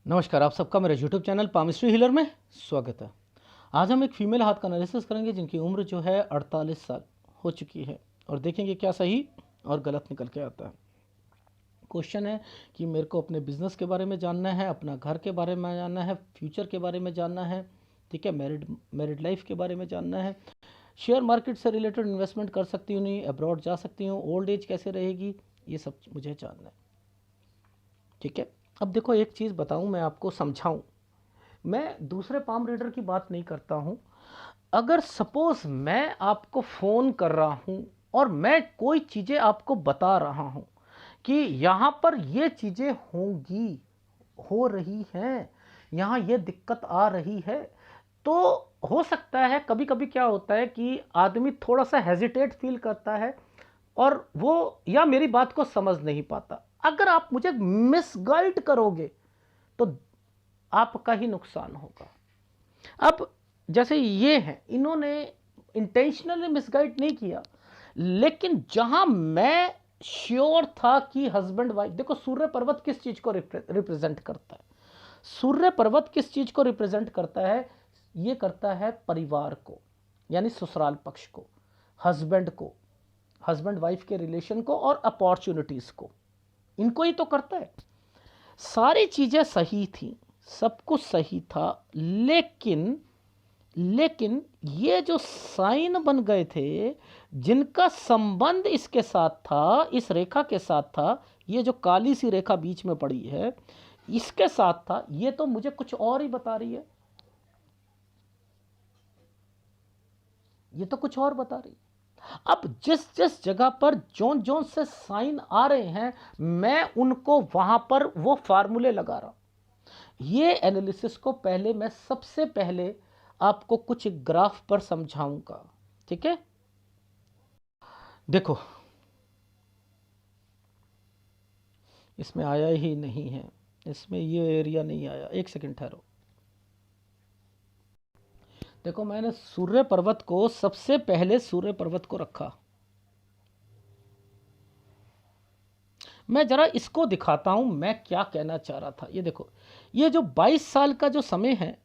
नमस्कार, आप सबका मेरे यूट्यूब चैनल पामिस्ट्री हीलर में स्वागत है। आज हम एक फीमेल हाथ का एनालिसिस करेंगे जिनकी उम्र जो है 48 साल हो चुकी है और देखेंगे क्या सही और गलत निकल के आता है। क्वेश्चन है कि मेरे को अपने बिजनेस के बारे में जानना है, अपना घर के बारे में जानना है, फ्यूचर के बारे में जानना है, ठीक है, मैरिड लाइफ के बारे में जानना है, शेयर मार्केट से रिलेटेड इन्वेस्टमेंट कर सकती हूँ नहीं, अब्रॉड जा सकती हूँ, ओल्ड एज कैसे रहेगी, ये सब मुझे जानना है, ठीक है। अब देखो, एक चीज़ बताऊँ, मैं आपको समझाऊँ, मैं दूसरे पाम रीडर की बात नहीं करता हूं। अगर सपोज मैं आपको फोन कर रहा हूं और मैं कोई चीजें आपको बता रहा हूं कि यहां पर ये चीजें होंगी, हो रही हैं, यहां ये दिक्कत आ रही है, तो हो सकता है कभी कभी क्या होता है कि आदमी थोड़ा सा हेजिटेट फील करता है और वो या मेरी बात को समझ नहीं पाता। अगर आप मुझे मिसगाइड करोगे तो आपका ही नुकसान होगा। अब जैसे ये है, इन्होंने इंटेंशनली मिसगाइड नहीं किया, लेकिन जहां मैं श्योर था कि हस्बैंड वाइफ, देखो सूर्य पर्वत किस चीज को रिप्रेजेंट करता है? सूर्य पर्वत किस चीज को रिप्रेजेंट करता है? ये करता है परिवार को, यानी ससुराल पक्ष को, हस्बैंड को, हस्बैंड वाइफ के रिलेशन को और अपॉर्चुनिटीज को, इनको ही तो करता है। सारी चीजें सही थी, सब कुछ सही था, लेकिन लेकिन ये जो साइन बन गए थे, जिनका संबंध इसके साथ था, इस रेखा के साथ था, ये जो काली सी रेखा बीच में पड़ी है इसके साथ था, ये तो मुझे कुछ और ही बता रही है, ये तो कुछ और बता रही है। अब जिस जिस जगह पर जोन जोन से साइन आ रहे हैं, मैं उनको वहां पर वो फार्मूले लगा रहा हूं। ये एनालिसिस को पहले मैं सबसे पहले आपको कुछ ग्राफ पर समझाऊंगा, ठीक है। देखो, इसमें आया ही नहीं है, इसमें ये एरिया नहीं आया, एक सेकंड ठहरो। देखो, मैंने सूर्य पर्वत को सबसे पहले सूर्य पर्वत को रखा। मैं जरा इसको दिखाता हूं मैं क्या कहना चाह रहा था। ये देखो, ये जो 22 साल का जो समय है,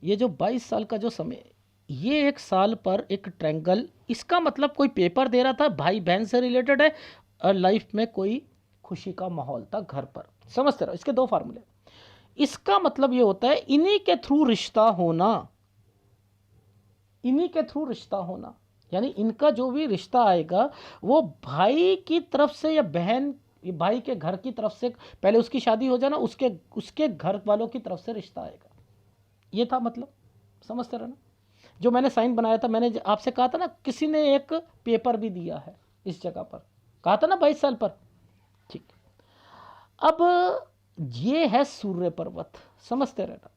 ये जो 22 साल का जो समय, ये एक साल पर एक ट्रायंगल, इसका मतलब कोई पेपर दे रहा था, भाई बहन से रिलेटेड है, और लाइफ में कोई खुशी का माहौल था घर पर। समझते रहो, इसके दो फार्मूले। इसका मतलब ये होता है इन्हीं के थ्रू रिश्ता होना, इन्हीं के थ्रू रिश्ता होना, यानी इनका जो भी रिश्ता आएगा वो भाई की तरफ से या बहन, भाई के घर की तरफ से, पहले उसकी शादी हो जाना, उसके उसके घर वालों की तरफ से रिश्ता आएगा। ये था मतलब, समझते रहे ना। जो मैंने साइन बनाया था, मैंने आपसे कहा था ना, किसी ने एक पेपर भी दिया है इस जगह पर, कहा था ना 22 साल पर, ठीक। अब ये है सूर्य पर्वत, समझते रहना।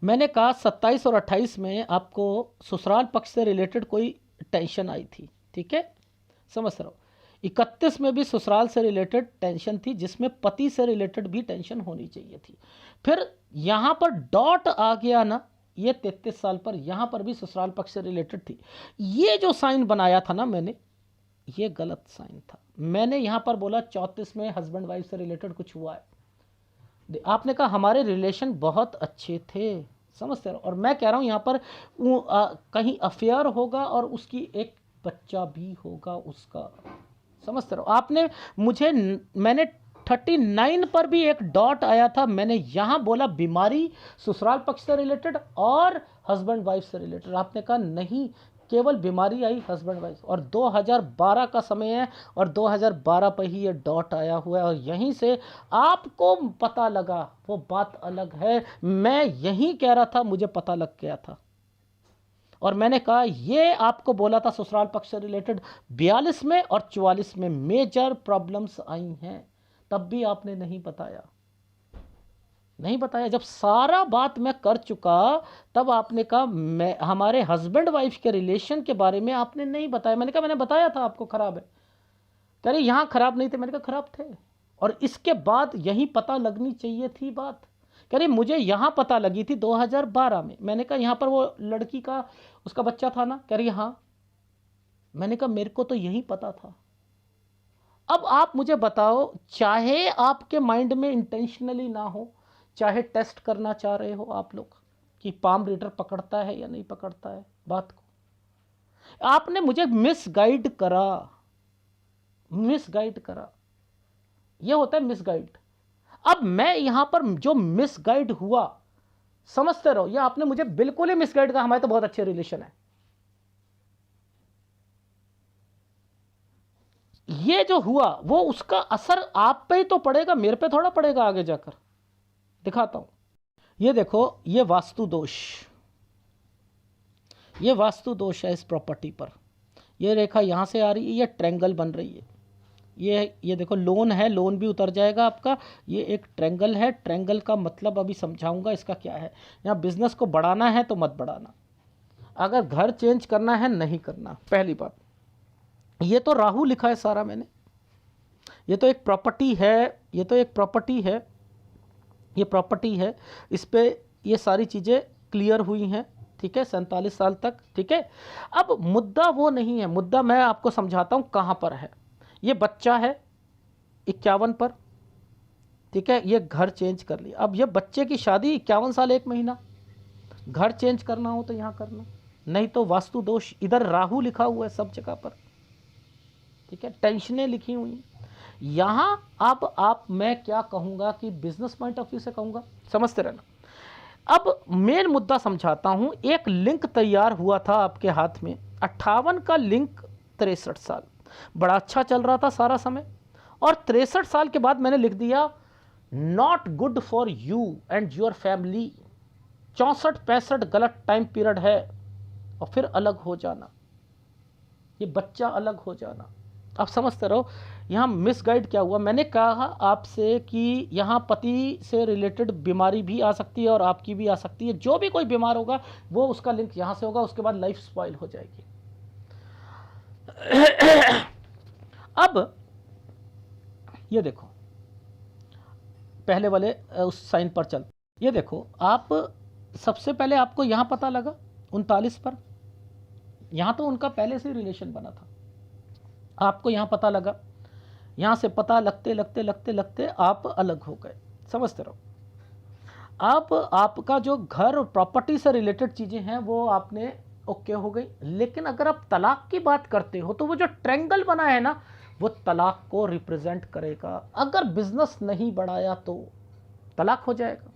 मैंने कहा 27 और 28 में आपको ससुराल पक्ष से रिलेटेड कोई टेंशन आई थी, ठीक है, समझ रहा हो। 31 में भी ससुराल से रिलेटेड टेंशन थी, जिसमें पति से रिलेटेड भी टेंशन होनी चाहिए थी। फिर यहां पर डॉट आ गया ना, ये 33 साल पर यहां पर भी ससुराल पक्ष से रिलेटेड थी। ये जो साइन बनाया था ना मैंने, ये गलत साइन था। मैंने यहां पर बोला 34 में हस्बैंड वाइफ से रिलेटेड कुछ हुआ है, आपने कहा हमारे रिलेशन बहुत अच्छे थे, समझते रहो। और मैं कह रहा हूं यहां पर कहीं अफेयर होगा और उसकी एक बच्चा भी होगा उसका, समझते रहो। आपने मुझे, मैंने 39 पर भी एक डॉट आया था, मैंने यहां बोला बीमारी ससुराल पक्ष से रिलेटेड और हस्बैंड वाइफ से रिलेटेड। आपने कहा नहीं, केवल बीमारी आई हस्बैंड वाइफ, और 2012 का समय है और 2012 पर ही ये डॉट आया हुआ है, और यहीं से आपको पता लगा, वो बात अलग है। मैं यहीं कह रहा था, मुझे पता लग गया था, और मैंने कहा ये आपको बोला था ससुराल पक्ष से रिलेटेड 42 में और 44 में मेजर प्रॉब्लम्स आई हैं, तब भी आपने नहीं बताया, नहीं बताया। जब सारा बात मैं कर चुका, तब आपने कहा मैं, हमारे हस्बैंड वाइफ के रिलेशन के बारे में आपने नहीं बताया। मैंने कहा मैंने बताया था आपको खराब है, कह रहे यहां खराब नहीं थे, मैंने कहा खराब थे, और इसके बाद यही पता लगनी चाहिए थी बात। कह रही मुझे यहां पता लगी थी 2012 में। मैंने कहा यहां पर वो लड़की का, उसका बच्चा था ना, कह रही हाँ। मैंने कहा मेरे को तो यही पता था। अब आप मुझे बताओ, चाहे आपके माइंड में इंटेंशनली ना हो, चाहे टेस्ट करना चाह रहे हो आप लोग कि पाम रीडर पकड़ता है या नहीं पकड़ता है बात को, आपने मुझे मिसगाइड करा, मिसगाइड करा, ये होता है मिसगाइड। अब मैं यहां पर जो मिसगाइड हुआ, समझते रहो, ये आपने मुझे बिल्कुल ही मिसगाइड कहा, हमारे तो बहुत अच्छे रिलेशन है। ये जो हुआ वो उसका असर आप पे ही तो पड़ेगा, मेरे पे थोड़ा पड़ेगा आगे जाकर। दिखाता हूं, ये देखो, ये वास्तु दोष, ये वास्तु दोष है इस प्रॉपर्टी पर। ये रेखा यहां से आ रही है, ये ट्रायंगल बन रही है, ये देखो लोन है, लोन भी उतर जाएगा आपका। ये एक ट्रायंगल है, ट्रायंगल का मतलब अभी समझाऊंगा इसका क्या है। यहाँ बिजनेस को बढ़ाना है तो मत बढ़ाना, अगर घर चेंज करना है नहीं करना, पहली बात। ये तो राहु लिखा है सारा मैंने, ये तो एक प्रॉपर्टी है, ये तो एक प्रॉपर्टी है, ये प्रॉपर्टी है, इस पे ये सारी चीज़ें क्लियर हुई हैं, ठीक है, 47 साल तक, ठीक है। अब मुद्दा वो नहीं है, मुद्दा मैं आपको समझाता हूँ कहाँ पर है। ये बच्चा है 51 पर, ठीक है, ये घर चेंज कर लिया। अब ये बच्चे की शादी 51 साल 1 महीना, घर चेंज करना हो तो यहाँ करना, नहीं तो वास्तु दोष। इधर राहु लिखा हुआ है सब जगह पर, ठीक है, टेंशनें लिखी हुई यहाँ। अब आप, मैं क्या कहूँगा कि बिजनेस पॉइंट ऑफ व्यू से कहूँगा, समझते रहना। अब मेन मुद्दा समझाता हूँ। एक लिंक तैयार हुआ था आपके हाथ में, 58 का लिंक, 63 साल, बड़ा अच्छा चल रहा था सारा समय, और 63 साल के बाद मैंने लिख दिया not good for you and your family. 64-65 गलत टाइम पीरियड है, और फिर अलग हो जाना, ये बच्चा अलग हो जाना। आप समझते रहो, यहाँ मिसगाइड क्या हुआ। मैंने कहा आपसे कि यहाँ पति से रिलेटेड बीमारी भी आ सकती है और आपकी भी आ सकती है, जो भी कोई बीमार होगा वो उसका लिंक यहाँ से होगा, उसके बाद लाइफ स्पॉइल हो जाएगी। अब ये देखो, पहले वाले उस साइन पर चल, ये देखो आप, सबसे पहले आपको यहाँ पता लगा 39 पर, यहाँ तो उनका पहले से रिलेशन बना था, आपको यहाँ पता लगा, यहाँ से पता लगते लगते लगते लगते आप अलग हो गए, समझते रहो। आप, आपका जो घर और प्रॉपर्टी से रिलेटेड चीज़ें हैं वो आपने ओके हो गई, लेकिन अगर आप तलाक की बात करते हो तो वो जो ट्रायंगल बना है ना, वो तलाक को रिप्रेजेंट करेगा। अगर बिजनेस नहीं बढ़ाया तो तलाक हो जाएगा।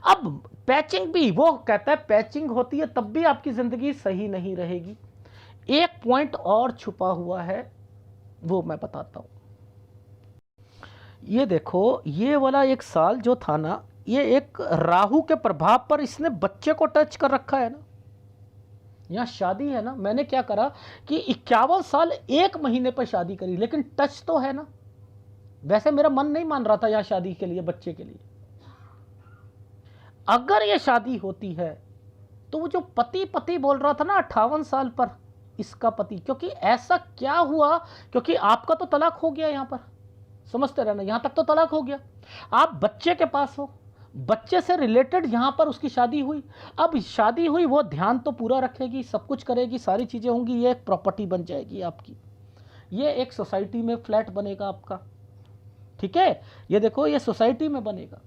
अब पैचिंग भी, वो कहता है पैचिंग होती है तब भी आपकी ज़िंदगी सही नहीं रहेगी। एक पॉइंट और छुपा हुआ है, वो मैं बताता हूं। ये देखो, ये वाला एक साल जो था ना, ये एक राहु के प्रभाव पर इसने बच्चे को टच कर रखा है ना। यहाँ शादी है ना, मैंने क्या करा कि 51 साल 1 महीने पर शादी करी, लेकिन टच तो है ना। वैसे मेरा मन नहीं मान रहा था यहाँ शादी के लिए, बच्चे के लिए। अगर ये शादी होती है तो वो जो पति पति बोल रहा था ना 58 साल पर, इसका पति, क्योंकि ऐसा क्या हुआ, क्योंकि आपका तो तलाक हो गया यहाँ पर, समझते रहना, यहाँ तक तो तलाक हो गया, आप बच्चे के पास हो, बच्चे से रिलेटेड यहाँ पर उसकी शादी हुई। अब शादी हुई, वो ध्यान तो पूरा रखेगी, सब कुछ करेगी, सारी चीज़ें होंगी, ये एक प्रॉपर्टी बन जाएगी आपकी, ये एक सोसाइटी में फ्लैट बनेगा आपका, ठीक है। ये देखो, ये सोसाइटी में बनेगा,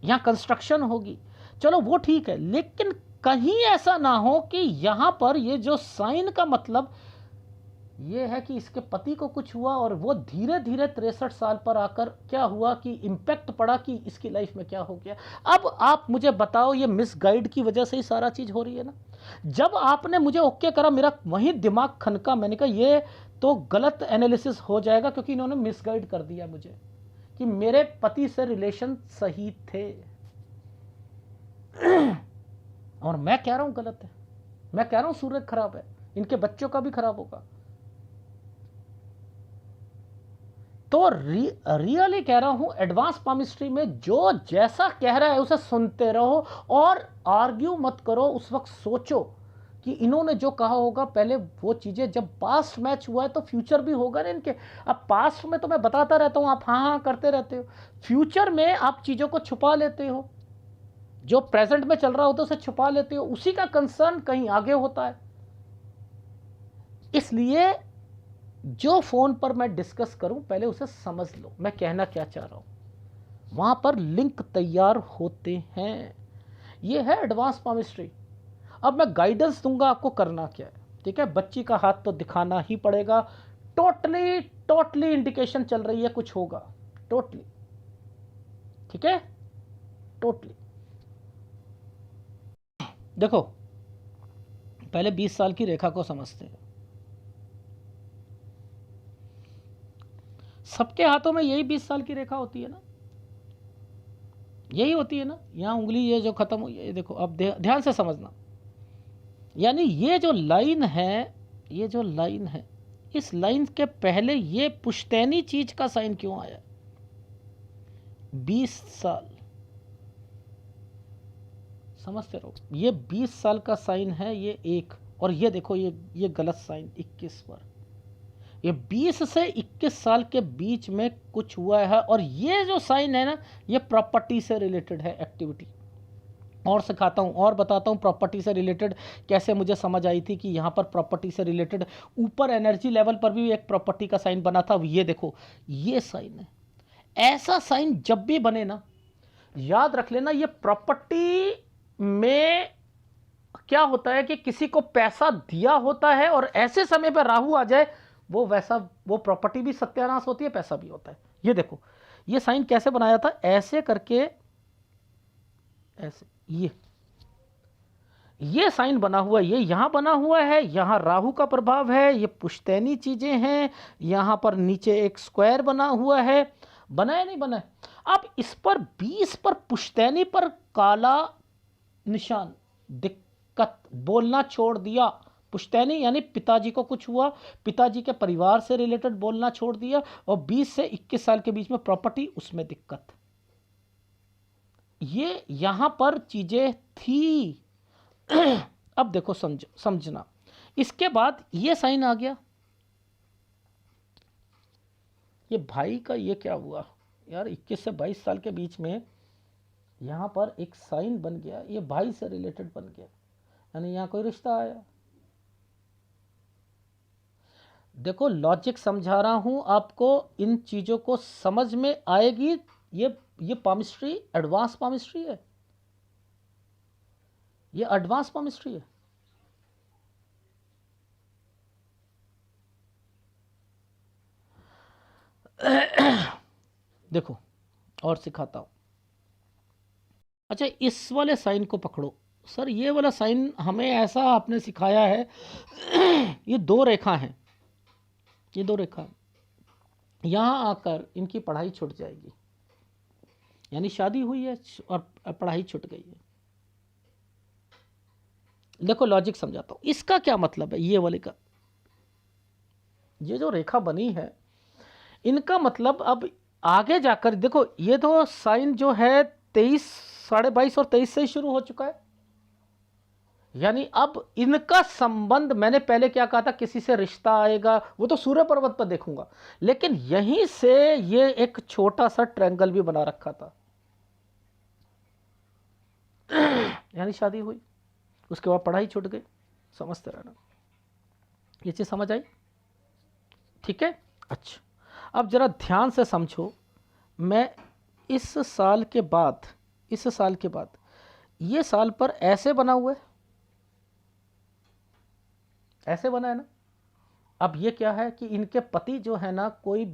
यहाँ कंस्ट्रक्शन होगी, चलो वो ठीक है, लेकिन कहीं ऐसा ना हो कि यहाँ पर ये जो साइन का मतलब ये है कि इसके पति को कुछ हुआ और वो धीरे धीरे 63 साल पर आकर क्या हुआ कि इम्पैक्ट पड़ा कि इसकी लाइफ में क्या हो गया। अब आप मुझे बताओ, ये मिसगाइड की वजह से ही सारा चीज़ हो रही है ना। जब आपने मुझे ओके करा, मेरा वहीं दिमाग खनका, मैंने कहा ये तो गलत एनालिसिस हो जाएगा, क्योंकि इन्होंने मिसगाइड कर दिया मुझे कि मेरे पति से रिलेशन सही थे और मैं कह रहा हूं गलत है, मैं कह रहा हूं सूरज खराब है, इनके बच्चों का भी खराब होगा। तो रियली कह रहा हूं, एडवांस पामिस्ट्री में जो जैसा कह रहा है उसे सुनते रहो और आर्ग्यू मत करो। उस वक्त सोचो कि इन्होंने जो कहा होगा, पहले वो चीज़ें, जब पास्ट मैच हुआ है तो फ्यूचर भी होगा ना इनके। अब पास्ट में तो मैं बताता रहता हूँ, आप हाँ हाँ करते रहते हो, फ्यूचर में आप चीज़ों को छुपा लेते हो, जो प्रेजेंट में चल रहा होता है उसे छुपा लेते हो, उसी का कंसर्न कहीं आगे होता है। इसलिए जो फोन पर मैं डिस्कस करूं पहले उसे समझ लो मैं कहना क्या चाह रहा हूं, वहां पर लिंक तैयार होते हैं। ये है एडवांस पामिस्ट्री। अब मैं गाइडेंस दूंगा आपको करना क्या है, ठीक है। बच्ची का हाथ तो दिखाना ही पड़ेगा। टोटली टोटली इंडिकेशन चल रही है कुछ होगा, टोटली, ठीक है, टोटली। देखो पहले 20 साल की रेखा को समझते हैं। सबके हाथों में यही 20 साल की रेखा होती है ना, यही होती है ना। यहां उंगली ये जो खत्म हुई है, देखो अब ध्यान से समझना। यानी ये जो लाइन है, ये जो लाइन है, इस लाइन के पहले ये पुश्तैनी चीज का साइन क्यों आया? 20 साल, समझते रहो। ये 20 साल का साइन है ये एक, और ये देखो ये गलत साइन 21 पर। ये 20 से 21 साल के बीच में कुछ हुआ है, और ये जो साइन है ना, ये प्रॉपर्टी से रिलेटेड है एक्टिविटी। और सिखाता हूं और बताता हूं प्रॉपर्टी से रिलेटेड कैसे मुझे समझ आई थी कि यहां पर प्रॉपर्टी से रिलेटेड ऊपर एनर्जी लेवल पर भी एक प्रॉपर्टी का साइन बना था। ये देखो ये साइन है। ऐसा साइन जब भी बने ना, याद रख लेना, ये प्रॉपर्टी में क्या होता है कि किसी को पैसा दिया होता है और ऐसे समय पर राहु आ जाए, वो प्रॉपर्टी भी सत्यानाश होती है, पैसा भी होता है। ये देखो ये साइन कैसे बनाया था, ऐसे करके, ऐसे, ये साइन बना हुआ है, ये यहां बना हुआ है, यहां राहु का प्रभाव है, ये पुश्तैनी चीजें हैं। यहां पर नीचे एक स्क्वायर बना हुआ है, बना है नहीं बना है। अब इस पर 20 पर पुश्तैनी पर काला निशान, दिक्कत, बोलना छोड़ दिया। पुश्तैनी यानी पिताजी को कुछ हुआ, पिताजी के परिवार से रिलेटेड बोलना छोड़ दिया, और 20 से 21 साल के बीच में प्रॉपर्टी, उसमें दिक्कत। ये यहां पर चीजें थी। अब देखो समझना, इसके बाद ये साइन आ गया। ये भाई का ये क्या हुआ यार, 21 से 22 साल के बीच में यहां पर एक साइन बन गया, ये भाई से रिलेटेड बन गया, यानी यहां कोई रिश्ता आया। देखो लॉजिक समझा रहा हूं आपको, इन चीजों को समझ में आएगी। ये पामिस्ट्री एडवांस पामिस्ट्री है, ये एडवांस पामिस्ट्री है। देखो और सिखाता हूं। अच्छा इस वाले साइन को पकड़ो। सर ये वाला साइन हमें ऐसा आपने सिखाया है, ये दो रेखा हैं, ये दो रेखा, यहां आकर इनकी पढ़ाई छूट जाएगी, यानी शादी हुई है और पढ़ाई छूट गई है। देखो लॉजिक समझाता हूं, इसका क्या मतलब है, ये वाले का, ये जो रेखा बनी है, इनका मतलब अब आगे जाकर देखो, ये तो साइन जो है 23, 22.5 और 23 से ही शुरू हो चुका है। यानी अब इनका संबंध, मैंने पहले क्या कहा था, किसी से रिश्ता आएगा, वो तो सूर्य पर्वत पर देखूंगा, लेकिन यहीं से ये एक छोटा सा ट्रायंगल भी बना रखा था। यानी शादी हुई, उसके बाद पढ़ाई छूट गई, समझते रहना। ये चीज समझ आई, ठीक है। अच्छा अब जरा ध्यान से समझो, मैं इस साल के बाद, इस साल के बाद ये साल पर ऐसे बना हुआ है, ऐसे बना है ना। अब ये क्या है कि इनके पति जो है ना, कोई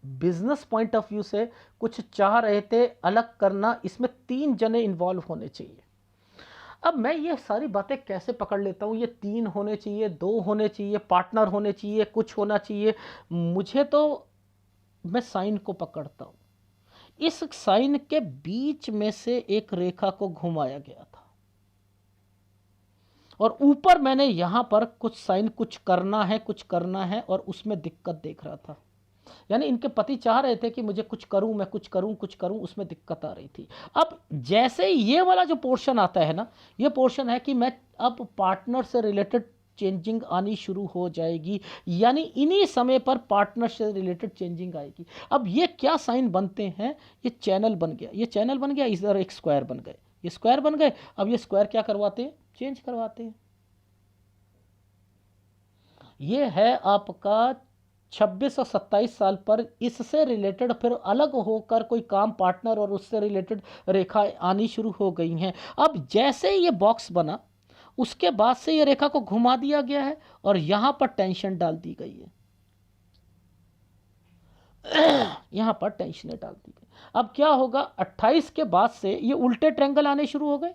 बिजनेस पॉइंट ऑफ व्यू से कुछ चाह रहे थे अलग करना, इसमें 3 जने इन्वॉल्व होने चाहिए। अब मैं ये सारी बातें कैसे पकड़ लेता हूँ, ये 3 होने चाहिए, 2 होने चाहिए, पार्टनर होने चाहिए, कुछ होना चाहिए, मुझे तो मैं साइन को पकड़ता हूँ। इस साइन के बीच में से एक रेखा को घुमाया गया था, और ऊपर मैंने यहां पर कुछ साइन, कुछ करना है, कुछ करना है, और उसमें दिक्कत देख रहा था। यानी इनके पति चाह रहे थे कि मुझे कुछ करूं, मैं कुछ करूं, कुछ करूं, उसमें दिक्कत आ रही थी। अब जैसे ये वाला जो पोर्शन आता है ना, ये पोर्शन है कि मैं अब पार्टनर से रिलेटेड चेंजिंग आनी शुरू हो जाएगी, यानी इन्हीं समय पर पार्टनर से रिलेटेड चेंजिंग आएगी। अब ये क्या साइन बनते हैं, ये चैनल बन गया, ये चैनल बन गया, इधर एक स्क्वायर बन गए, ये स्क्वायर बन गए। अब ये स्क्वायर क्या करवाते हैं, चेंज करवाते हैं। ये है आपका 26 और 27 साल पर इससे रिलेटेड फिर अलग होकर कोई काम पार्टनर और उससे रिलेटेड रेखा आनी शुरू हो गई हैं। अब जैसे ही ये बॉक्स बना उसके बाद से ये रेखा को घुमा दिया गया है और यहां पर टेंशन डाल दी गई है। यहां पर टेंशनें डाल दी गई। अब क्या होगा, 28 के बाद से ये उल्टे ट्रायंगल आने शुरू हो गए,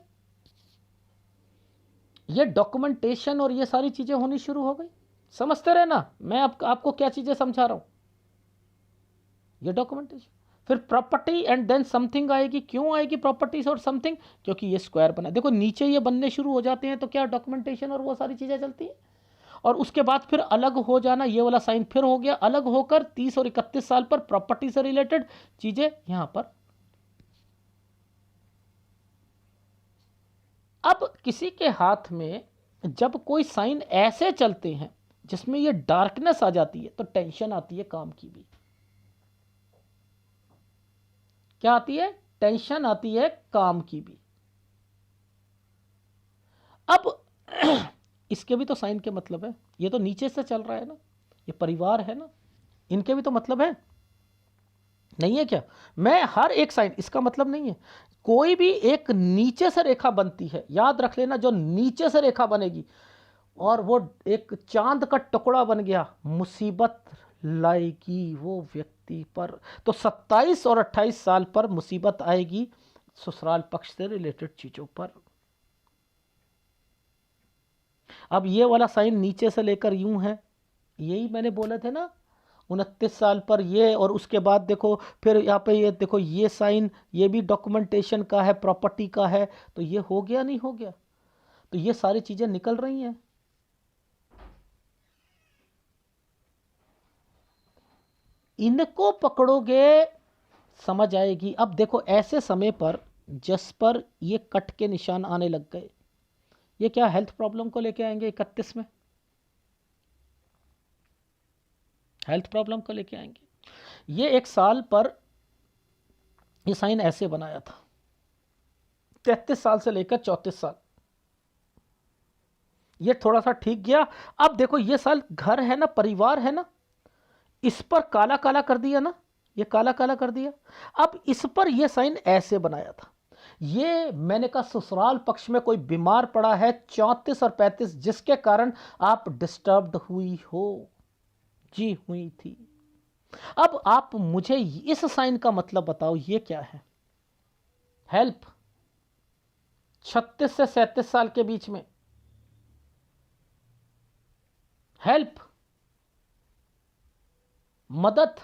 ये डॉक्यूमेंटेशन और ये सारी चीजें होनी शुरू हो गई। समझते रहे ना मैं आपको क्या चीजें समझा रहा हूं। ये डॉक्यूमेंटेशन, फिर प्रॉपर्टी एंड देन समथिंग आएगी। क्यों आएगी प्रॉपर्टीज और समथिंग? क्योंकि ये स्क्वायर बना, देखो नीचे ये बनने शुरू हो जाते हैं तो क्या डॉक्यूमेंटेशन और वो सारी चीजें चलती हैं। और उसके बाद फिर अलग हो जाना, ये वाला साइन फिर हो गया अलग होकर 30 और 31 साल पर प्रॉपर्टी से रिलेटेड चीजें यहां पर। अब किसी के हाथ में जब कोई साइन ऐसे चलते हैं जिसमें ये डार्कनेस आ जाती है तो टेंशन आती है काम की भी। क्या आती है? टेंशन आती है काम की भी। अब इसके भी तो साइन के मतलब है, ये तो नीचे से चल रहा है ना, ये परिवार है ना, इनके भी तो मतलब है, नहीं है क्या? मैं हर एक साइन, इसका मतलब नहीं है कोई भी एक नीचे से रेखा बनती है, याद रख लेना, जो नीचे से रेखा बनेगी और वो एक चांद का टुकड़ा बन गया, मुसीबत लाएगी वो व्यक्ति पर। तो 27 और 28 साल पर मुसीबत आएगी ससुराल पक्ष से रिलेटेड चीजों पर। अब ये वाला साइन नीचे से लेकर यूं है, यही मैंने बोले थे ना 29 साल पर ये, और उसके बाद देखो फिर यहाँ पे ये देखो ये साइन, ये भी डॉक्यूमेंटेशन का है, प्रॉपर्टी का है, तो ये हो गया नहीं हो गया? तो ये सारी चीजें निकल रही हैं। इनको पकड़ोगे समझ आएगी। अब देखो ऐसे समय पर जिस पर ये कट के निशान आने लग गए, ये क्या हेल्थ प्रॉब्लम को लेके आएंगे 31 में, हेल्थ प्रॉब्लम को लेके आएंगे। ये एक साल पर ये साइन ऐसे बनाया था, 33 साल से लेकर 34 साल, ये थोड़ा सा ठीक गया। अब देखो ये साल घर है ना, परिवार है ना, इस पर काला काला कर दिया ना, ये काला काला कर दिया। अब इस पर ये साइन ऐसे बनाया था, ये मैंने कहा ससुराल पक्ष में कोई बीमार पड़ा है 34 और 35, जिसके कारण आप डिस्टर्ब्ड हुई हो, जी हुई थी। अब आप मुझे इस साइन का मतलब बताओ, ये क्या है? हेल्प 36 से 37 साल के बीच में, हेल्प मदद,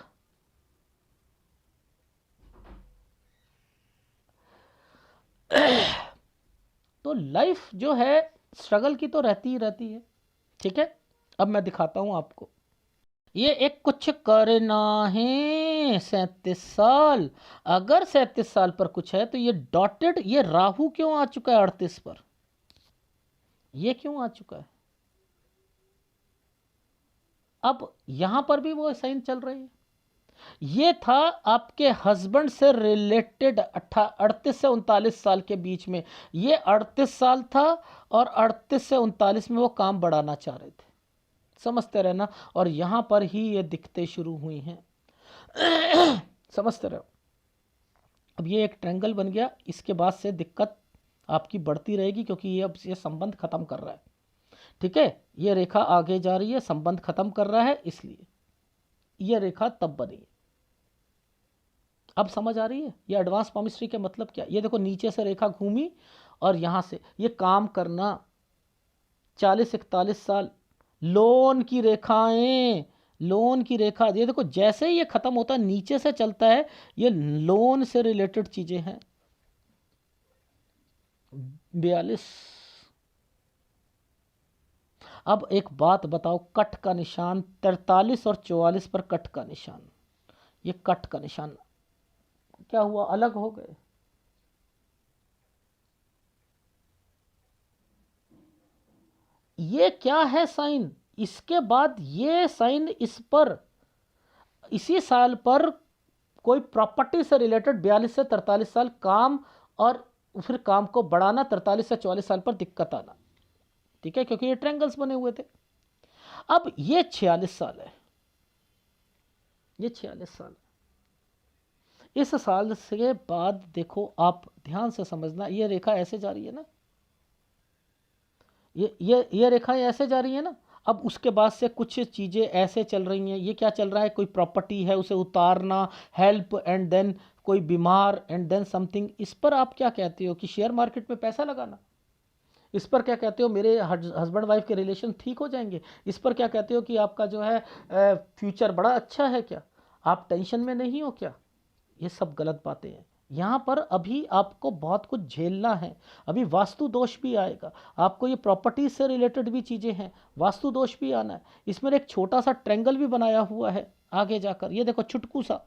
तो लाइफ जो है स्ट्रगल की तो रहती ही रहती है। ठीक है, अब मैं दिखाता हूं आपको, ये एक कुछ करना है 37 साल। अगर 37 साल पर कुछ है तो ये डॉटेड, ये राहु क्यों आ चुका है 38 पर, ये क्यों आ चुका है? अब यहां पर भी वो साइन चल रही है। ये था आपके हस्बैंड से रिलेटेड 38 से 39 साल के बीच में, ये 38 साल था और 38 से 39 में वो काम बढ़ाना चाह रहे थे, समझते रहना। और यहां पर ही ये दिखते शुरू हुई हैं। समझते रहो। अब ये एक ट्रायंगल बन गया, इसके बाद से दिक्कत आपकी बढ़ती रहेगी क्योंकि ये अब ये संबंध खत्म कर रहा है। ठीक है, ये रेखा आगे जा रही है, संबंध खत्म कर रहा है, इसलिए ये रेखा तब बनी। अब समझ आ रही है ये एडवांस पामिस्ट्री के मतलब क्या? ये देखो नीचे से रेखा घूमी और यहां से ये काम करना 40-41 साल, लोन की रेखाएं, लोन की रेखा, ये देखो जैसे ही ये खत्म होता है नीचे से चलता है, ये लोन से रिलेटेड चीजें हैं। 42। अब एक बात बताओ, कट का निशान 43 और 44 पर कट का निशान, ये कट का निशान क्या हुआ, अलग हो गए। ये क्या है साइन? इसके बाद ये साइन इस पर, इसी साल पर कोई प्रॉपर्टी से रिलेटेड 42 से 43 साल काम, और फिर काम को बढ़ाना 43 से 44 साल पर दिक्कत आना। ठीक है, क्योंकि ये ट्रायंगल्स बने हुए थे। अब ये 46 साल है, ये 46 साल। इस साल से बाद देखो, आप ध्यान से समझना, ये रेखा ऐसे जा रही है ना, ये रेखाएं ऐसे जा रही है ना। अब उसके बाद से कुछ चीज़ें ऐसे चल रही हैं, ये क्या चल रहा है, कोई प्रॉपर्टी है उसे उतारना, हेल्प, एंड देन कोई बीमार, एंड देन समथिंग। इस पर आप क्या कहते हो कि शेयर मार्केट में पैसा लगाना? इस पर क्या कहते हो मेरे हस्बैंड वाइफ के रिलेशन ठीक हो जाएंगे? इस पर क्या कहते हो कि आपका जो है फ्यूचर बड़ा अच्छा है क्या? आप टेंशन में नहीं हो क्या? ये सब गलत बातें हैं। यहाँ पर अभी आपको बहुत कुछ झेलना है। अभी वास्तु दोष भी आएगा आपको, ये प्रॉपर्टी से रिलेटेड भी चीज़ें हैं, वास्तु दोष भी आना है। इसमें एक छोटा सा ट्रेंगल भी बनाया हुआ है आगे जाकर, ये देखो छुटकू सा,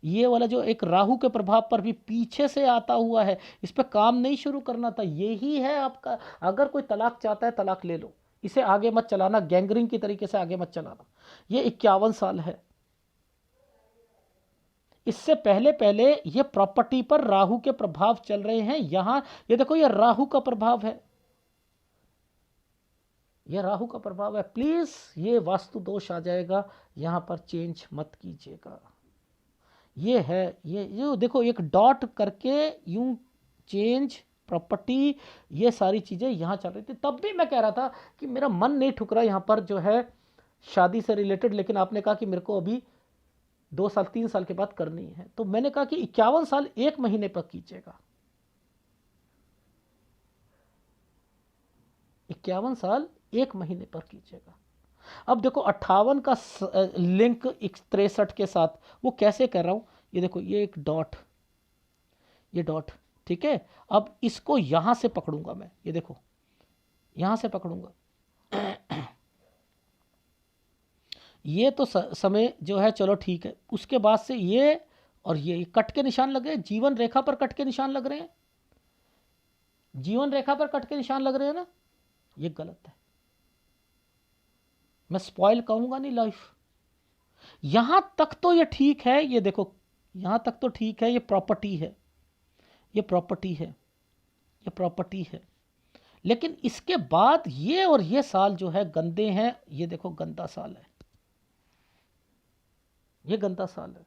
ये वाला जो एक राहु के प्रभाव पर भी पीछे से आता हुआ है। इस पर काम नहीं शुरू करना था, यही है आपका। अगर कोई तलाक चाहता है तलाक ले लो, इसे आगे मत चलाना, गैंगरिंग की तरीके से आगे मत चलाना। ये 51 साल है। इससे पहले पहले ये प्रॉपर्टी पर राहु के प्रभाव चल रहे हैं। यहां ये देखो, ये राहु का प्रभाव है, ये राहु का प्रभाव है। प्लीज ये वास्तु दोष आ जाएगा, यहां पर चेंज मत कीजिएगा। ये है, ये जो देखो एक डॉट करके यूं चेंज प्रॉपर्टी, ये सारी चीज़ें यहाँ चल रही थी। तब भी मैं कह रहा था कि मेरा मन नहीं ठुक रहा यहाँ पर जो है शादी से रिलेटेड, लेकिन आपने कहा कि मेरे को अभी 2 साल 3 साल के बाद करनी है, तो मैंने कहा कि 51 साल 1 महीने पर कीजिएगा। 51 साल 1 महीने पर कीजिएगा। अब देखो 58 का लिंक 63 के साथ, वो कैसे कर रहा हूं, ये देखो, ये एक डॉट, ये डॉट, ठीक है। अब इसको यहां से पकड़ूंगा मैं, ये देखो यहां से पकड़ूंगा। ये तो समय जो है, चलो ठीक है। उसके बाद से ये और ये कट के निशान लग रहे हैं, जीवन रेखा पर कट के निशान लग रहे हैं, जीवन रेखा पर कट के निशान लग रहे हैं ना, ये गलत है। मैं स्पॉइल कहूंगा नहीं लाइफ। यहां तक तो ये ठीक है, ये देखो यहां तक तो ठीक है, ये प्रॉपर्टी है, ये प्रॉपर्टी है, ये प्रॉपर्टी है। लेकिन इसके बाद ये और ये साल जो है गंदे हैं। ये देखो गंदा साल है, ये गंदा साल है।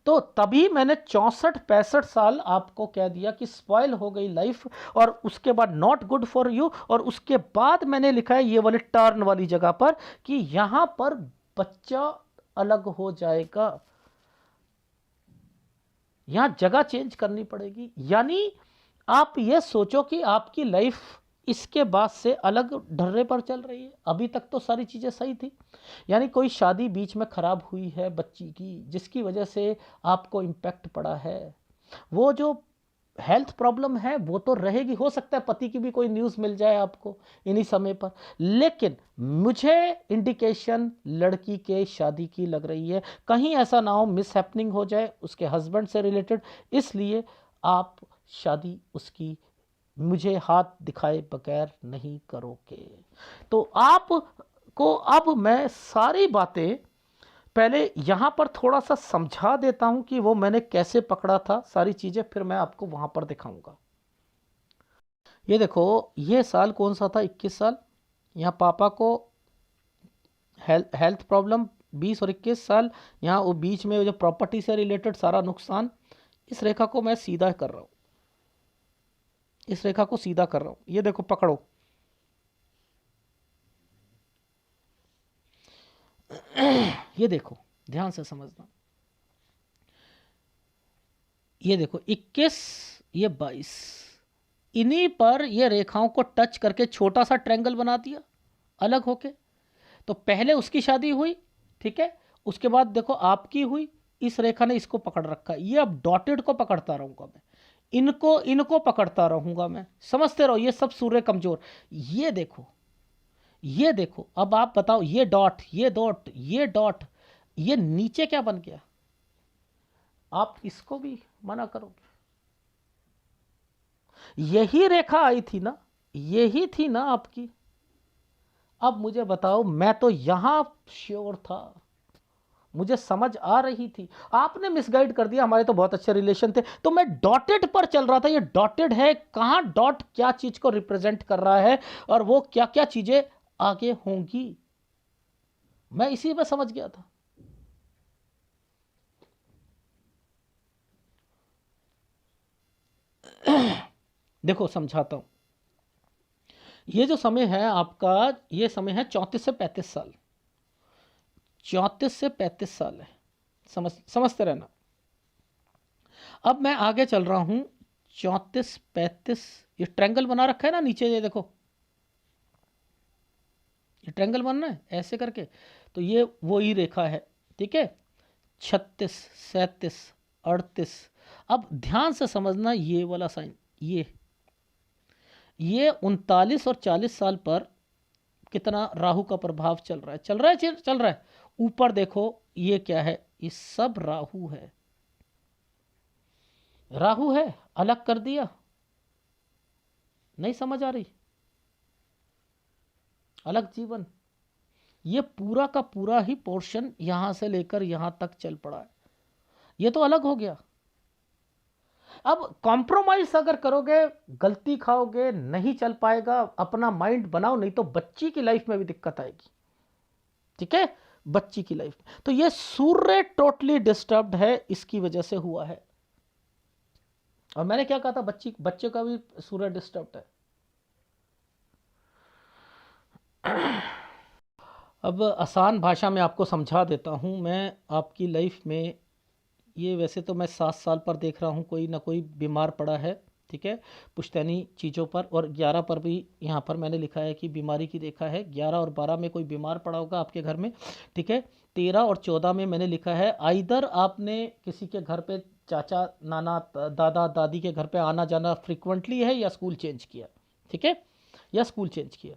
तो तभी मैंने 64-65 साल आपको कह दिया कि स्पॉइल हो गई लाइफ, और उसके बाद नॉट गुड फॉर यू। और उसके बाद मैंने लिखा है ये वाले टर्न वाली जगह पर कि यहां पर बच्चा अलग हो जाएगा, यहां जगह चेंज करनी पड़ेगी। यानी आप ये सोचो कि आपकी लाइफ इसके बाद से अलग ढर्रे पर चल रही है। अभी तक तो सारी चीज़ें सही थी, यानी कोई शादी बीच में ख़राब हुई है बच्ची की, जिसकी वजह से आपको इम्पैक्ट पड़ा है। वो जो हेल्थ प्रॉब्लम है वो तो रहेगी, हो सकता है पति की भी कोई न्यूज़ मिल जाए आपको इन्हीं समय पर, लेकिन मुझे इंडिकेशन लड़की के शादी की लग रही है। कहीं ऐसा ना हो मिस हैपनिंग हो जाए उसके हस्बैंड से रिलेटेड, इसलिए आप शादी उसकी मुझे हाथ दिखाए बगैर नहीं करोगे। तो आपको अब मैं सारी बातें पहले यहां पर थोड़ा सा समझा देता हूं कि वो मैंने कैसे पकड़ा था सारी चीजें, फिर मैं आपको वहां पर दिखाऊंगा। ये देखो, ये साल कौन सा था, 21 साल। यहाँ पापा को हेल्थ प्रॉब्लम 20 और 21 साल, यहाँ वो बीच में जो प्रॉपर्टी से रिलेटेड सारा नुकसान। इस रेखा को मैं सीधा कर रहा हूँ, इस रेखा को सीधा कर रहा हूं। ये देखो पकड़ो, ये देखो ध्यान से समझना। ये देखो 21, ये 22, इन्हीं पर ये रेखाओं को टच करके छोटा सा ट्रायंगल बना दिया अलग होके। तो पहले उसकी शादी हुई, ठीक है, उसके बाद देखो आपकी हुई, इस रेखा ने इसको पकड़ रखा। ये अब डॉटेड को पकड़ता रहूंगा मैं, इनको इनको पकड़ता रहूंगा मैं, समझते रहो। ये सब सूर्य कमजोर। ये देखो, ये देखो, अब आप बताओ, ये डॉट, ये डॉट, ये डॉट, ये नीचे क्या बन गया? आप इसको भी मना करोगे? यही रेखा आई थी ना, यही थी ना आपकी। अब मुझे बताओ, मैं तो यहां श्योर था, मुझे समझ आ रही थी, आपने मिसगाइड कर दिया। हमारे तो बहुत अच्छे रिलेशन थे, तो मैं डॉटेड पर चल रहा था। ये डॉटेड है, कहां डॉट क्या चीज को रिप्रेजेंट कर रहा है और वो क्या क्या चीजें आगे होंगी, मैं इसी में समझ गया था। देखो समझाता हूँ। ये जो समय है आपका, ये समय है 34 से 35 साल। 34 से 35 साल है, समझते रहना। अब मैं आगे चल रहा हूँ। 34 35, ये ट्रायंगल बना रखा है ना नीचे, ये देखो, ये ट्रायंगल बनना है ऐसे करके, तो ये वो ही रेखा है, ठीक है। 36 37 38। अब ध्यान से समझना ये वाला साइन, ये 39 और 40 साल पर कितना राहु का प्रभाव चल रहा है, चल रहा है। ऊपर देखो ये क्या है, ये सब राहु है, राहु है। अलग कर दिया, नहीं समझ आ रही? अलग जीवन, ये पूरा का पूरा ही पोर्शन यहां से लेकर यहां तक चल पड़ा है, ये तो अलग हो गया। अब कॉम्प्रोमाइज अगर करोगे, गलती खाओगे, नहीं चल पाएगा, अपना माइंड बनाओ, नहीं तो बच्ची की लाइफ में भी दिक्कत आएगी, ठीक है। बच्ची की लाइफ में तो ये सूर्य टोटली डिस्टर्ब्ड है, इसकी वजह से हुआ है। और मैंने क्या कहा था, बच्चे का भी सूर्य डिस्टर्ब्ड है। अब आसान भाषा में आपको समझा देता हूं मैं। आपकी लाइफ में ये, वैसे तो मैं 7 साल पर देख रहा हूँ कोई ना कोई बीमार पड़ा है, ठीक है, पुश्तैनी चीज़ों पर। और 11 पर भी यहाँ पर मैंने लिखा है कि बीमारी की रेखा है। 11 और 12 में कोई बीमार पड़ा होगा आपके घर में, ठीक है। 13 और 14 में मैंने लिखा है आइदर आपने किसी के घर पे, चाचा नाना दादा दादी के घर पे आना जाना फ्रिक्वेंटली है, या स्कूल चेंज किया, ठीक है, या स्कूल चेंज किया।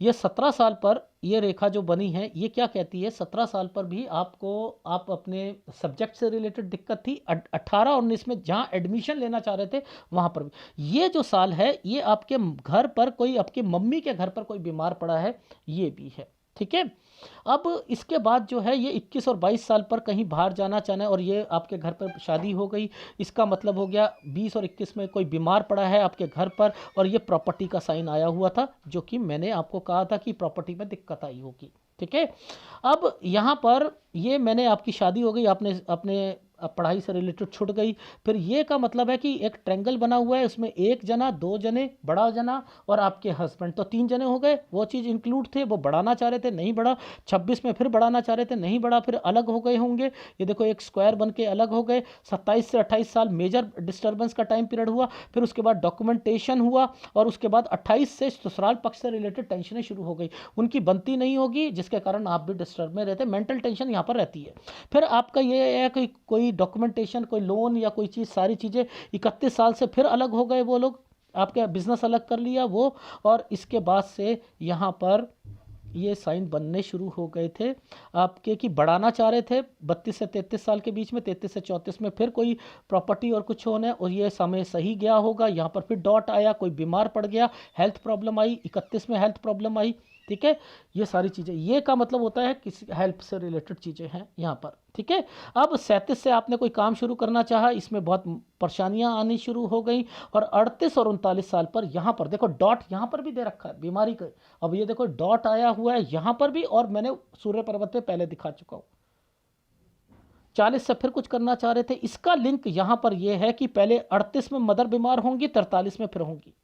ये 17 साल पर ये रेखा जो बनी है, ये क्या कहती है, 17 साल पर भी आपको, आप अपने सब्जेक्ट से रिलेटेड दिक्कत थी। 18 19 में जहाँ एडमिशन लेना चाह रहे थे वहाँ पर भी। ये जो साल है, ये आपके घर पर कोई, आपके मम्मी के घर पर कोई बीमार पड़ा है, ये भी है, ठीक है। अब इसके बाद जो है, ये 21 और 22 साल पर कहीं बाहर जाना चाहना है, और ये आपके घर पर शादी हो गई, इसका मतलब हो गया 20 और 21 में कोई बीमार पड़ा है आपके घर पर, और ये प्रॉपर्टी का साइन आया हुआ था, जो कि मैंने आपको कहा था कि प्रॉपर्टी में दिक्कत आई होगी, ठीक है। अब यहाँ पर ये मैंने, आपकी शादी हो गई, आपने अपने पढ़ाई से रिलेटेड छूट गई। फिर ये का मतलब है कि एक ट्रायंगल बना हुआ है, उसमें एक जना, दो जने, बड़ा जना और आपके हस्बैंड, तो 3 जने हो गए। वो चीज़ इंक्लूड थे, वो बढ़ाना चाह रहे थे, नहीं बढ़ा। 26 में फिर बढ़ाना चाह रहे थे, नहीं बढ़ा, फिर अलग हो गए होंगे। ये देखो एक स्क्वायर बन के अलग हो गए। 27 से 28 साल मेजर डिस्टर्बेंस का टाइम पीरियड हुआ। फिर उसके बाद डॉक्यूमेंटेशन हुआ, और उसके बाद 28 से ससुराल पक्ष से रिलेटेड टेंशनें शुरू हो गई, उनकी बनती नहीं होगी, जिसके कारण आप भी डिस्टर्ब में रहते, मेंटल टेंशन यहाँ पर रहती है। फिर आपका ये है कि कोई डॉक्यूमेंटेशन, कोई लोन या कोई चीज़, सारी चीज़ें 31 साल से फिर अलग हो गए वो लोग, आपका बिजनेस अलग कर लिया वो। और इसके बाद से यहाँ पर ये साइन बनने शुरू हो गए थे आपके, कि बढ़ाना चाह रहे थे 32 से 33 साल के बीच में, 33 से 34 में फिर कोई प्रॉपर्टी और कुछ होने, और ये समय सही गया होगा। यहाँ पर फिर डॉट आया, कोई बीमार पड़ गया, हेल्थ प्रॉब्लम आई, 31 में हेल्थ प्रॉब्लम आई, ठीक है। ये सारी चीज़ें, ये का मतलब होता है किसी हेल्थ से रिलेटेड चीज़ें हैं यहाँ पर, ठीक है। अब 37 से आपने कोई काम शुरू करना चाहा, इसमें बहुत परेशानियां आनी शुरू हो गई। और 38 और 39 साल पर यहाँ पर देखो डॉट यहाँ पर भी दे रखा है बीमारी का। अब ये देखो डॉट आया हुआ है यहाँ पर भी, और मैंने सूर्य पर्वत पे पहले दिखा चुका हूँ। 40 से फिर कुछ करना चाह रहे थे, इसका लिंक यहाँ पर यह है कि पहले 38 में मदर बीमार होंगी, 43 में फिर होंगी।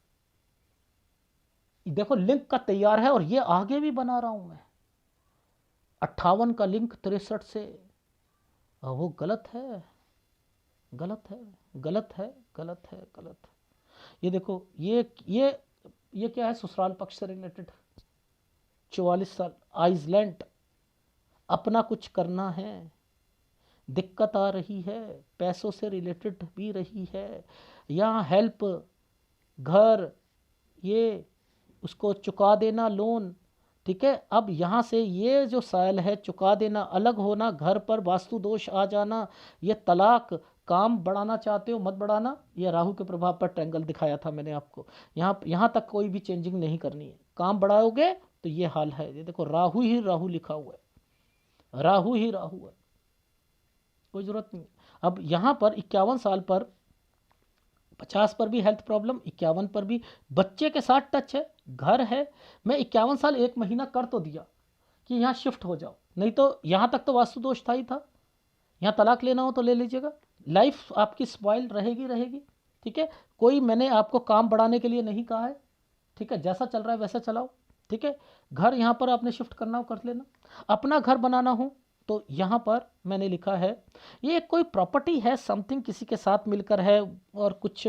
देखो लिंक का तैयार है, और ये आगे भी बना रहा हूं मैं। 58 का लिंक 63 से, वो गलत है, गलत है, गलत है, गलत है, गलत है। ये देखो ये क्या है, ससुराल पक्ष से रिलेटेड। 44 साल आइसलैंड, अपना कुछ करना है, दिक्कत आ रही है, पैसों से रिलेटेड भी रही है, यहाँ हेल्प, घर, ये उसको चुका देना लोन, ठीक है। अब यहाँ से ये जो साल है, चुका देना, अलग होना, घर पर वास्तु दोष आ जाना, ये तलाक, काम बढ़ाना चाहते हो मत बढ़ाना, ये राहु के प्रभाव पर ट्रायंगल दिखाया था मैंने आपको। यहाँ तक कोई भी चेंजिंग नहीं करनी है, काम बढ़ाओगे तो ये हाल है। ये देखो राहु ही राहु लिखा हुआ है, राहु ही राहु है, कोई जरूरत नहीं। अब यहाँ पर 51 साल पर, 50 पर भी हेल्थ प्रॉब्लम, 51 पर भी बच्चे के साथ टच है, घर है। मैं 51 साल 1 महीना कर तो दिया कि यहाँ शिफ्ट हो जाओ, नहीं तो यहाँ तक तो वास्तु दोष था ही था। यहाँ तलाक लेना हो तो ले लीजिएगा, लाइफ आपकी स्पॉइल रहेगी रहेगी, ठीक है, कोई मैंने आपको काम बढ़ाने के लिए नहीं कहा है, ठीक है, जैसा चल रहा है वैसा चलाओ, ठीक है। घर यहाँ पर आपने शिफ्ट करना हो कर लेना, अपना घर बनाना हो तो यहाँ पर मैंने लिखा है, ये कोई प्रॉपर्टी है समथिंग किसी के साथ मिलकर है, और कुछ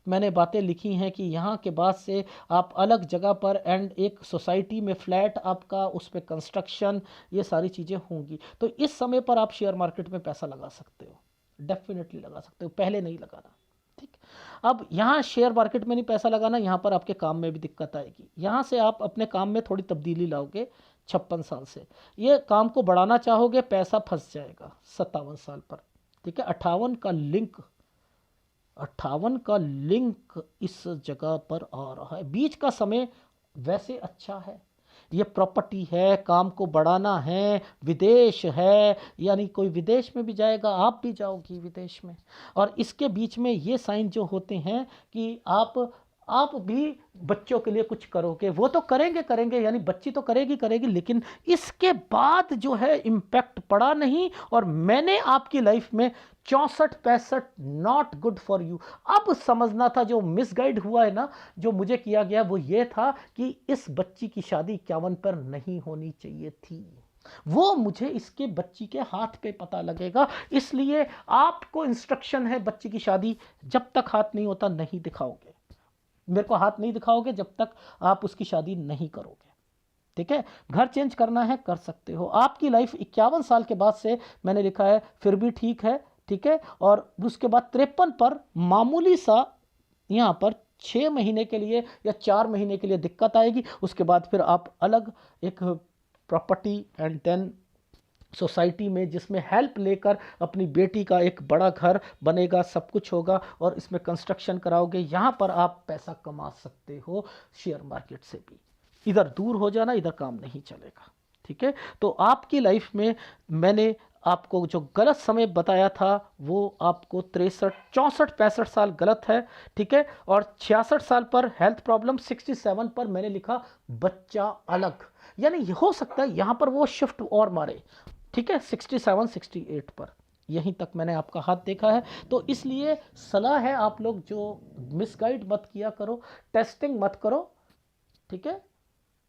मैंने बातें लिखी हैं कि यहाँ के बाद से आप अलग जगह पर एंड एक सोसाइटी में फ्लैट आपका, उस पर कंस्ट्रक्शन, ये सारी चीज़ें होंगी। तो इस समय पर आप शेयर मार्केट में पैसा लगा सकते हो, डेफिनेटली लगा सकते हो, पहले नहीं लगाना, ठीक। अब यहाँ शेयर मार्केट में नहीं पैसा लगाना, यहाँ पर आपके काम में भी दिक्कत आएगी। यहाँ से आप अपने काम में थोड़ी तब्दीली लाओगे 56 साल से, ये काम को बढ़ाना चाहोगे, पैसा फंस जाएगा 57 साल पर, ठीक है। 58 का लिंक इस जगह पर आ रहा है, बीच का समय वैसे अच्छा है, ये प्रॉपर्टी है, काम को बढ़ाना है, विदेश है, यानी कोई विदेश में भी जाएगा, आप भी जाओगी विदेश में। और इसके बीच में ये साइन जो होते हैं कि आप भी बच्चों के लिए कुछ करोगे, वो तो करेंगे करेंगे, यानी बच्ची तो करेगी करेगी, लेकिन इसके बाद जो है इम्पैक्ट पड़ा नहीं, और मैंने आपकी लाइफ में 64-65 नॉट गुड फॉर यू। अब समझना था, जो मिसगाइड हुआ है ना, जो मुझे किया गया वो ये था कि इस बच्ची की शादी 51 पर नहीं होनी चाहिए थी, वो मुझे इसके बच्ची के हाथ पे पता लगेगा, इसलिए आपको इंस्ट्रक्शन है, बच्ची की शादी जब तक हाथ नहीं होता नहीं दिखाओगे, मेरे को हाथ नहीं दिखाओगे जब तक आप उसकी शादी नहीं करोगे, ठीक है। घर चेंज करना है कर सकते हो, आपकी लाइफ 51 साल के बाद से मैंने लिखा है फिर भी ठीक है, ठीक है। और उसके बाद 53 पर मामूली सा यहाँ पर 6 महीने के लिए या 4 महीने के लिए दिक्कत आएगी, उसके बाद फिर आप अलग एक प्रॉपर्टी एंड देन सोसाइटी में, जिसमें हेल्प लेकर अपनी बेटी का एक बड़ा घर बनेगा, सब कुछ होगा, और इसमें कंस्ट्रक्शन कराओगे, यहाँ पर आप पैसा कमा सकते हो शेयर मार्केट से भी। इधर दूर हो जाना, इधर काम नहीं चलेगा, ठीक है। तो आपकी लाइफ में मैंने आपको जो गलत समय बताया था वो आपको 63 64 65 साल गलत है, ठीक है। और 66 साल पर हेल्थ प्रॉब्लम, 67 पर मैंने लिखा बच्चा अलग, यानी हो सकता है यहाँ पर वो शिफ्ट और मारे, ठीक है। 67 68 पर यहीं तक मैंने आपका हाथ देखा है, तो इसलिए सलाह है आप लोग जो मिसगाइड मत किया करो, टेस्टिंग मत करो, ठीक है।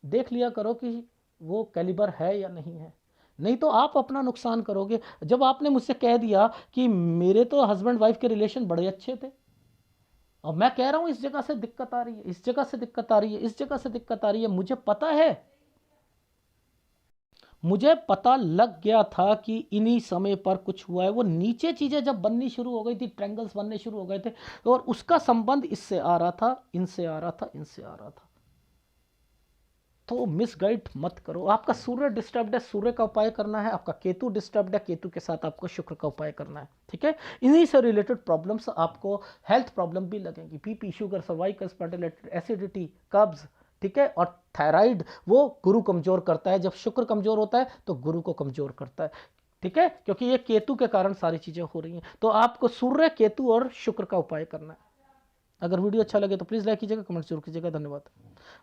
देख लिया करो कि वो कैलिबर है या नहीं है, नहीं तो आप अपना नुकसान करोगे। जब आपने मुझसे कह दिया कि मेरे तो हस्बैंड वाइफ के रिलेशन बड़े अच्छे थे, और मैं कह रहा हूं इस जगह से दिक्कत आ रही है, इस जगह से दिक्कत आ रही है, इस जगह से दिक्कत आ रही है, मुझे पता लग गया था कि इन्हीं समय पर कुछ हुआ है। वो नीचे चीजें जब बननी शुरू हो गई थी, ट्रायंगल्स बनने शुरू हो गए थे, और उसका संबंध इससे आ रहा था, इनसे आ रहा था, इनसे आ रहा था। तो मिसगाइड मत करो। आपका सूर्य डिस्टर्ब्ड है, सूर्य का उपाय करना है, आपका केतु डिस्टर्ब्ड है, केतु के साथ आपको शुक्र का उपाय करना है, ठीक है। इन्हीं से रिलेटेड प्रॉब्लम्स, आपको हेल्थ प्रॉब्लम भी लगेंगी, BP, sugar, cervical spondylitis, acidity, कब्ज, ठीक है। और थायराइड वो गुरु कमजोर करता है, जब शुक्र कमजोर होता है तो गुरु को कमजोर करता है, ठीक है, क्योंकि ये केतु के कारण सारी चीजें हो रही हैं। तो आपको सूर्य, केतु और शुक्र का उपाय करना है। अगर वीडियो अच्छा लगे तो प्लीज़ लाइक कीजिएगा, कमेंट जरूर कीजिएगा, धन्यवाद।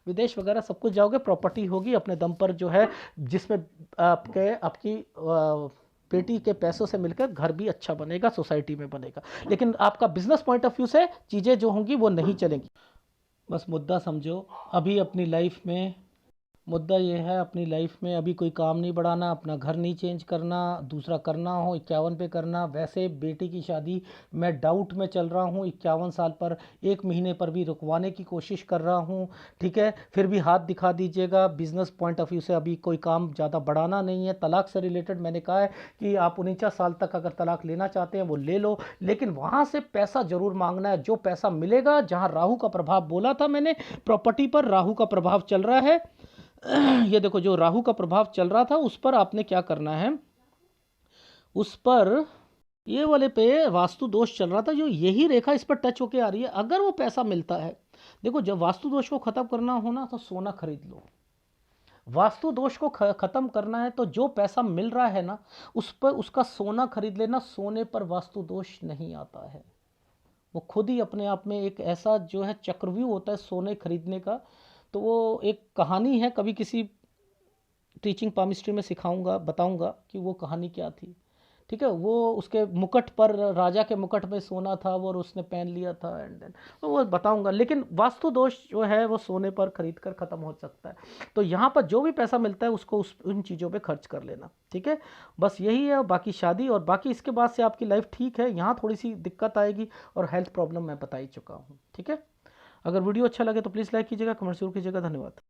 विदेश वगैरह सब कुछ जाओगे, प्रॉपर्टी होगी अपने दम पर जो है, जिसमें आपकी बेटी के पैसों से मिलकर घर भी अच्छा बनेगा, सोसाइटी में बनेगा, लेकिन आपका बिजनेस पॉइंट ऑफ व्यू से चीज़ें जो होंगी वो नहीं चलेंगी। बस मुद्दा समझो, अभी अपनी लाइफ में मुद्दा ये है, अपनी लाइफ में अभी कोई काम नहीं बढ़ाना, अपना घर नहीं चेंज करना, दूसरा करना हो 51 पे करना। वैसे बेटी की शादी मैं डाउट में चल रहा हूँ, 51 साल पर 1 महीने पर भी रुकवाने की कोशिश कर रहा हूँ, ठीक है। फिर भी हाथ दिखा दीजिएगा, बिजनेस पॉइंट ऑफ व्यू से अभी कोई काम ज़्यादा बढ़ाना नहीं है। तलाक से रिलेटेड मैंने कहा है कि आप 49 साल तक अगर तलाक लेना चाहते हैं वो ले लो, लेकिन वहाँ से पैसा जरूर मांगना है, जो पैसा मिलेगा। जहाँ राहु का प्रभाव बोला था मैंने, प्रॉपर्टी पर राहु का प्रभाव चल रहा है, ये देखो जो राहु का प्रभाव चल रहा था उस पर आपने क्या करना है, उस पर ये वाले पे वास्तु दोष चल रहा था, जो यही रेखा इस पर टच होके आ रही है, अगर वो पैसा मिलता है, देखो जब वास्तु दोष को खत्म करना हो ना तो सोना खरीद लो। वास्तु दोष को खत्म करना है तो जो पैसा मिल रहा है ना उस पर उसका सोना खरीद लेना, सोने पर वास्तु दोष नहीं आता है। वो खुद ही अपने आप में एक ऐसा जो है चक्रव्यूह होता है सोने खरीदने का। तो वो एक कहानी है, कभी किसी टीचिंग पामिस्ट्री में सिखाऊंगा, बताऊंगा कि वो कहानी क्या थी, ठीक है, वो उसके मुकुट पर, राजा के मुकुट में सोना था वो, और उसने पहन लिया था, एंड देन तो वो बताऊंगा। लेकिन वास्तु दोष जो है वो सोने पर खरीद कर ख़त्म हो सकता है। तो यहाँ पर जो भी पैसा मिलता है उसको उन चीज़ों पे खर्च कर लेना, ठीक है। बस यही है। बाकी शादी और बाकी इसके बाद से आपकी लाइफ ठीक है, यहाँ थोड़ी सी दिक्कत आएगी और हेल्थ प्रॉब्लम मैं बता ही चुका हूँ, ठीक है। अगर वीडियो अच्छा लगे तो प्लीज़ लाइक कीजिएगा, कमेंट जरूर कीजिएगा। धन्यवाद।